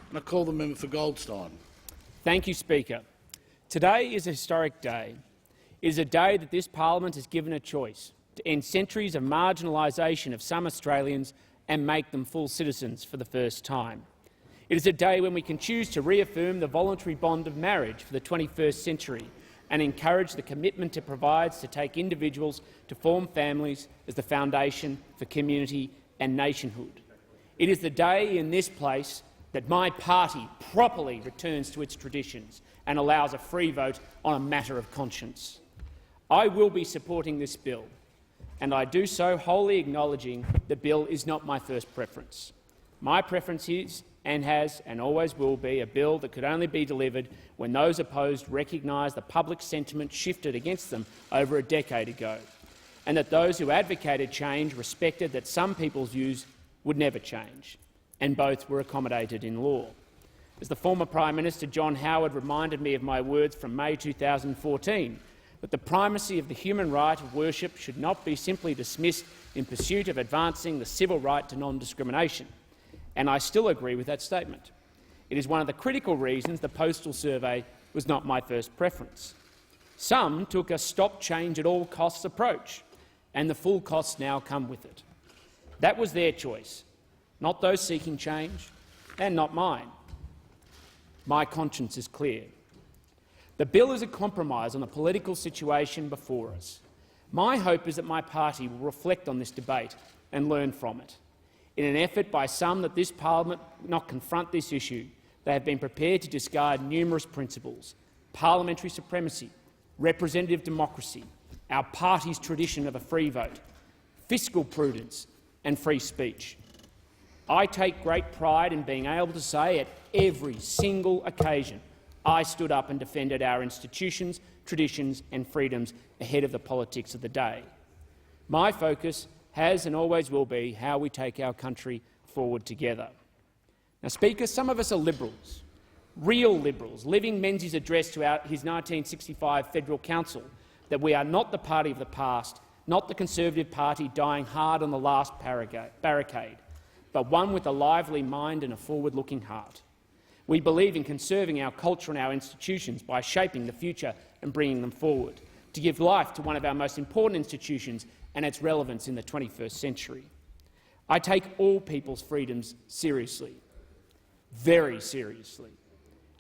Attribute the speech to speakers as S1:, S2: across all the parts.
S1: And I call the member for Goldstein.
S2: Thank you, Speaker. Today is a historic day. It is a day that this parliament has given a choice to end centuries of marginalisation of some Australians and make them full citizens for the first time. It is a day when we can choose to reaffirm the voluntary bond of marriage for the 21st century and encourage the commitment it provides to take individuals to form families as the foundation for community and nationhood. It is the day in this place that my party properly returns to its traditions and allows a free vote on a matter of conscience. I will be supporting this bill, and I do so wholly acknowledging the bill is not my first preference. My preference is and has and always will be a bill that could only be delivered when those opposed recognise the public sentiment shifted against them over a decade ago, and that those who advocated change respected that some people's views would never change, and both were accommodated in law. As the former Prime Minister John Howard reminded me of my words from May 2014, that the primacy of the human right of worship should not be simply dismissed in pursuit of advancing the civil right to non-discrimination. And I still agree with that statement. It is one of the critical reasons the postal survey was not my first preference. Some took a stop-change-at-all-costs approach, and the full costs now come with it. That was their choice, not those seeking change, and not mine. My conscience is clear. The bill is a compromise on the political situation before us. My hope is that my party will reflect on this debate and learn from it. In an effort by some that this parliament not confront this issue, they have been prepared to discard numerous principles: parliamentary supremacy, representative democracy, our party's tradition of a free vote, fiscal prudence and free speech. I take great pride in being able to say at every single occasion I stood up and defended our institutions, traditions and freedoms ahead of the politics of the day. My focus has and always will be how we take our country forward together. Now, Speaker, some of us are Liberals, real Liberals, living Menzies' address to his 1965 Federal Council, that we are not the party of the past, not the Conservative Party dying hard on the last barricade, but one with a lively mind and a forward-looking heart. We believe in conserving our culture and our institutions by shaping the future and bringing them forward, to give life to one of our most important institutions and its relevance in the 21st century. I take all people's freedoms seriously, very seriously.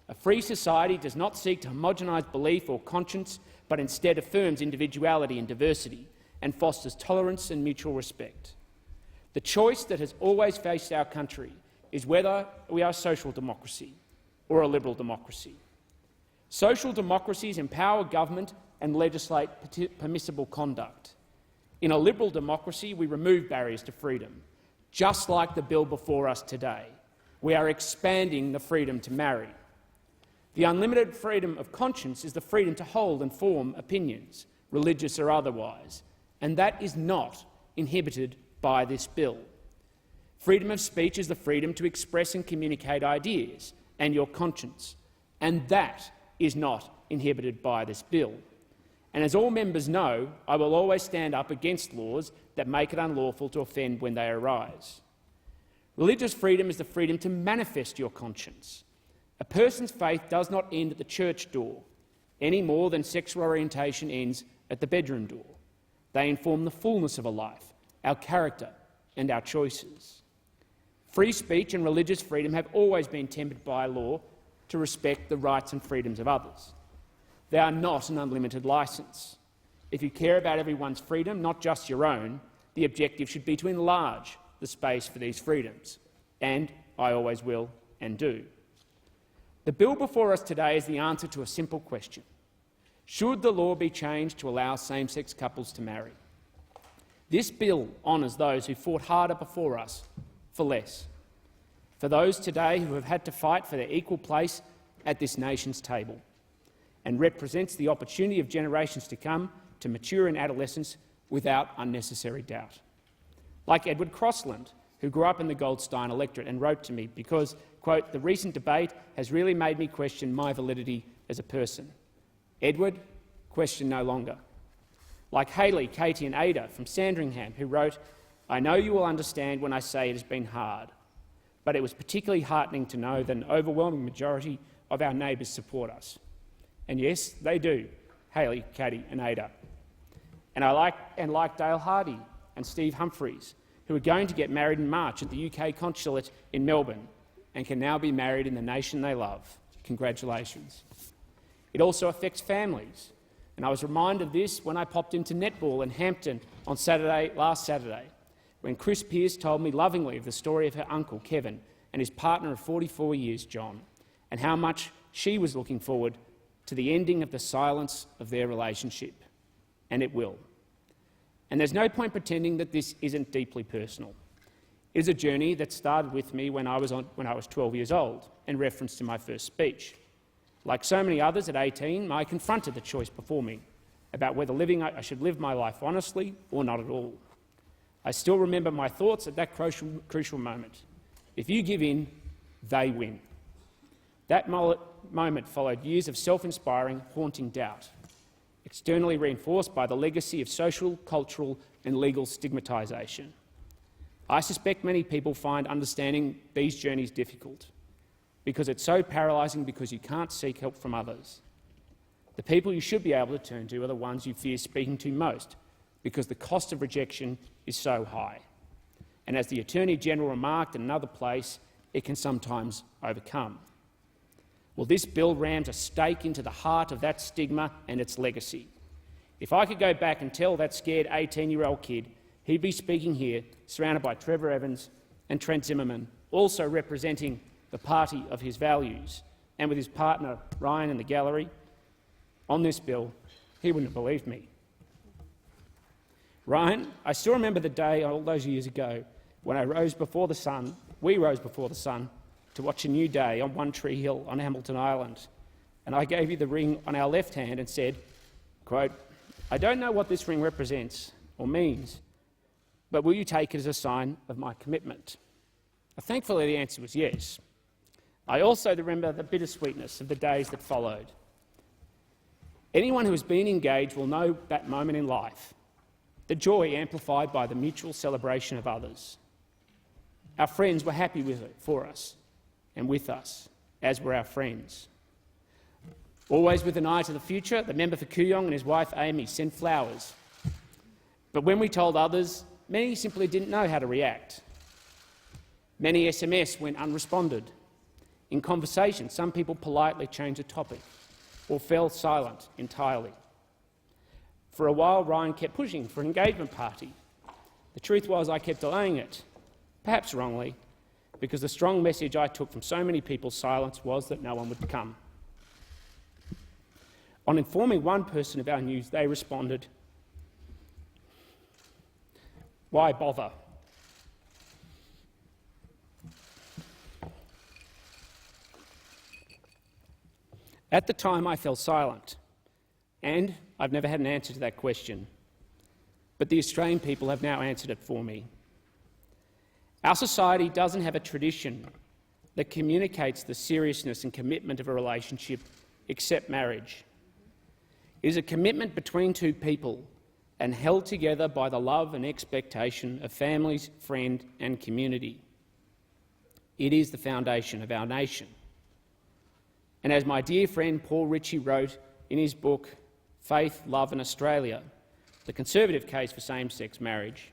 S2: A free society does not seek to homogenise belief or conscience, but instead affirms individuality and diversity and fosters tolerance and mutual respect. The choice that has always faced our country is whether we are a social democracy or a liberal democracy. Social democracies empower government and legislate permissible conduct. In a liberal democracy, we remove barriers to freedom, just like the bill before us today. We are expanding the freedom to marry. The unlimited freedom of conscience is the freedom to hold and form opinions, religious or otherwise, and that is not inhibited by this bill. Freedom of speech is the freedom to express and communicate ideas and your conscience, and that is not inhibited by this bill. And as all members know, I will always stand up against laws that make it unlawful to offend when they arise. Religious freedom is the freedom to manifest your conscience. A person's faith does not end at the church door, any more than sexual orientation ends at the bedroom door. They inform the fullness of a life, our character and our choices. Free speech and religious freedom have always been tempered by law to respect the rights and freedoms of others. They are not an unlimited licence. If you care about everyone's freedom, not just your own, the objective should be to enlarge the space for these freedoms, and I always will and do. The bill before us today is the answer to a simple question. Should the law be changed to allow same-sex couples to marry? This bill honours those who fought harder before us for less, for those today who have had to fight for their equal place at this nation's table, and represents the opportunity of generations to come to mature in adolescence without unnecessary doubt. Like Edward Crossland, who grew up in the Goldstein electorate and wrote to me because, quote, "The recent debate has really made me question my validity as a person." Edward, question no longer. Like Hayley, Katie and Ada from Sandringham, who wrote, "I know you will understand when I say it has been hard, but it was particularly heartening to know that an overwhelming majority of our neighbours support us. And yes, they do, Hayley, Katie and Ada. And like Dale Hardy and Steve Humphreys, who are going to get married in March at the UK Consulate in Melbourne and can now be married in the nation they love. Congratulations. It also affects families, and I was reminded of this when I popped into netball in Hampton on last Saturday, when Chris Pearce told me lovingly of the story of her uncle, Kevin, and his partner of 44 years, John, and how much she was looking forward to the ending of the silence of their relationship. And it will. And there's no point pretending that this isn't deeply personal. It is a journey that started with me when I was 12 years old, in reference to my first speech. Like so many others at 18, I confronted the choice before me about whether I should live my life honestly or not at all. I still remember my thoughts at that crucial moment. If you give in, they win. That moment followed years of self-inspiring, haunting doubt, externally reinforced by the legacy of social, cultural and legal stigmatisation. I suspect many people find understanding these journeys difficult because it's so paralysing because you can't seek help from others. The people you should be able to turn to are the ones you fear speaking to most because the cost of rejection is so high. And as the Attorney-General remarked in another place, it can sometimes overcome. Well, this bill rams a stake into the heart of that stigma and its legacy. If I could go back and tell that scared 18-year-old kid, he'd be speaking here, surrounded by Trevor Evans and Trent Zimmerman, also representing the party of his values, and with his partner Ryan in the gallery, on this bill, he wouldn't have believed me. Ryan, I still remember the day all those years ago when we rose before the sun, to watch a new day on One Tree Hill on Hamilton Island, and I gave you the ring on our left hand and said, quote, "I don't know what this ring represents or means, but will you take it as a sign of my commitment?" Thankfully, the answer was yes. I also remember the bittersweetness of the days that followed. Anyone who has been engaged will know that moment in life, the joy amplified by the mutual celebration of others. Our friends were happy with it for us and with us, as were our friends. Always with an eye to the future, the member for Kooyong and his wife Amy sent flowers. But when we told others, many simply didn't know how to react. Many SMS went unresponded. In conversation, some people politely changed the topic or fell silent entirely. For a while, Ryan kept pushing for an engagement party. The truth was I kept delaying it, perhaps wrongly, because the strong message I took from so many people's silence was that no one would come. On informing one person of our news, they responded, "Why bother?" At the time, I fell silent, and I've never had an answer to that question. But the Australian people have now answered it for me. Our society doesn't have a tradition that communicates the seriousness and commitment of a relationship except marriage. It is a commitment between two people and held together by the love and expectation of families, friend and community. It is the foundation of our nation. And as my dear friend Paul Ritchie wrote in his book, Faith, Love and Australia, the conservative case for same-sex marriage,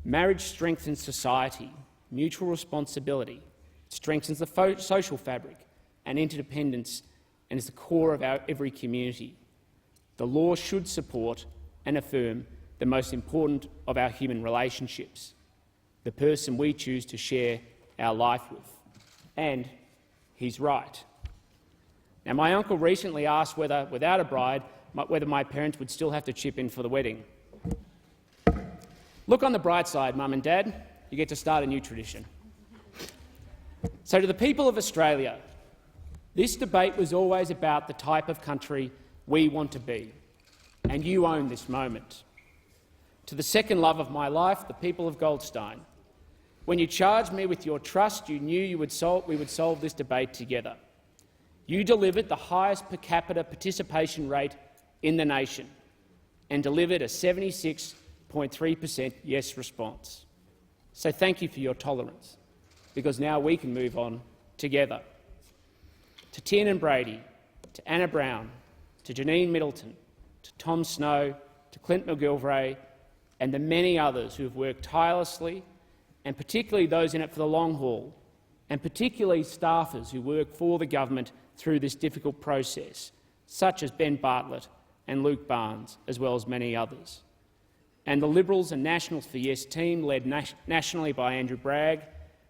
S2: marriage strengthens society, mutual responsibility, strengthens the social fabric and interdependence, and is the core of every community. The law should support and affirm the most important of our human relationships, the person we choose to share our life with. And he's right. Now, my uncle recently asked whether, without a bride, whether my parents would still have to chip in for the wedding. Look on the bright side, Mum and Dad. You get to start a new tradition. So to the people of Australia, this debate was always about the type of country we want to be, and you own this moment. To the second love of my life, the people of Goldstein, when you charged me with your trust, you knew we would solve this debate together. You delivered the highest per capita participation rate in the nation and delivered a 76.3% yes response. So thank you for your tolerance. because now we can move on together. To Tiernan Brady, to Anna Brown, to Janine Middleton, to Tom Snow, to Clint McGilvray, and the many others who have worked tirelessly, and particularly those in it for the long haul, and particularly staffers who work for the government through this difficult process, such as Ben Bartlett and Luke Barnes, as well as many others. And the Liberals and Nationals for Yes team, led nationally by Andrew Bragg,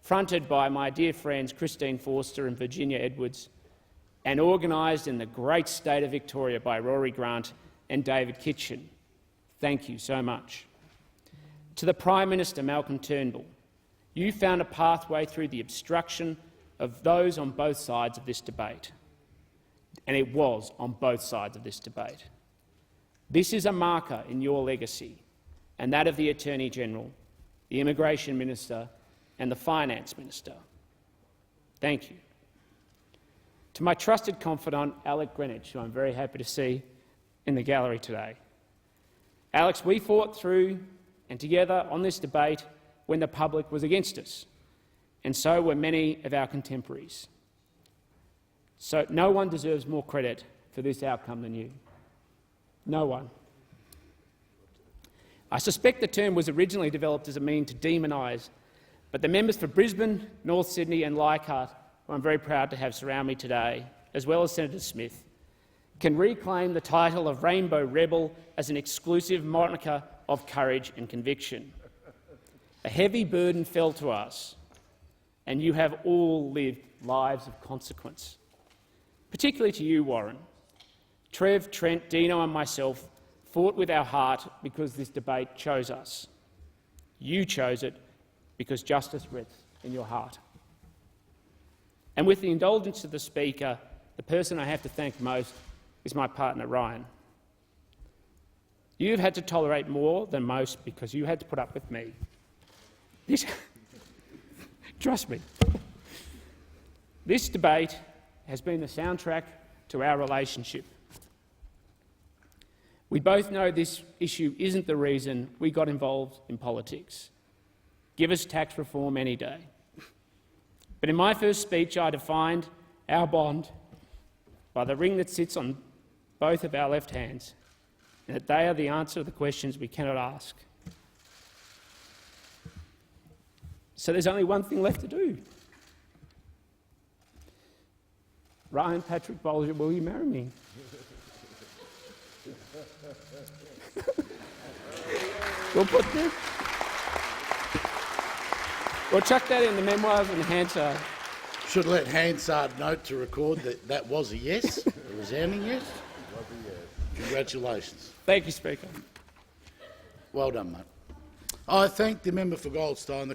S2: fronted by my dear friends Christine Forster and Virginia Edwards, and organised in the great state of Victoria by Rory Grant and David Kitchen. Thank you so much. To the Prime Minister, Malcolm Turnbull, you found a pathway through the obstruction of those on both sides of this debate. And it was on both sides of this debate. This is a marker in your legacy and that of the Attorney-General, the Immigration Minister and the Finance Minister. Thank you. To my trusted confidant, Alec Greenwich, who I'm very happy to see in the gallery today. Alex, we fought through and together on this debate when the public was against us, and so were many of our contemporaries. So no one deserves more credit for this outcome than you. No one. I suspect the term was originally developed as a mean to demonise, but the members for Brisbane, North Sydney and Leichhardt, who I'm very proud to have surround me today, as well as Senator Smith, can reclaim the title of Rainbow Rebel as an exclusive moniker of courage and conviction. A heavy burden fell to us, and you have all lived lives of consequence. Particularly to you, Warren. Trev, Trent, Dino and myself fought with our heart because this debate chose us. You chose it because justice rests in your heart. And with the indulgence of the Speaker, the person I have to thank most is my partner, Ryan. You've had to tolerate more than most because you had to put up with me. Trust me. This debate has been the soundtrack to our relationship. We both know this issue isn't the reason we got involved in politics. Give us tax reform any day. But in my first speech, I defined our bond by the ring that sits on both of our left hands, and that they are the answer to the questions we cannot ask. So there's only one thing left to do. Ryan Patrick Bolger, will you marry me? We'll chuck that in the memoirs and Hansard.
S1: Should let Hansard note to record that that was a yes, a resounding yes. Congratulations.
S2: Thank you, Speaker.
S1: Well done, mate. I thank the member for Goldstein.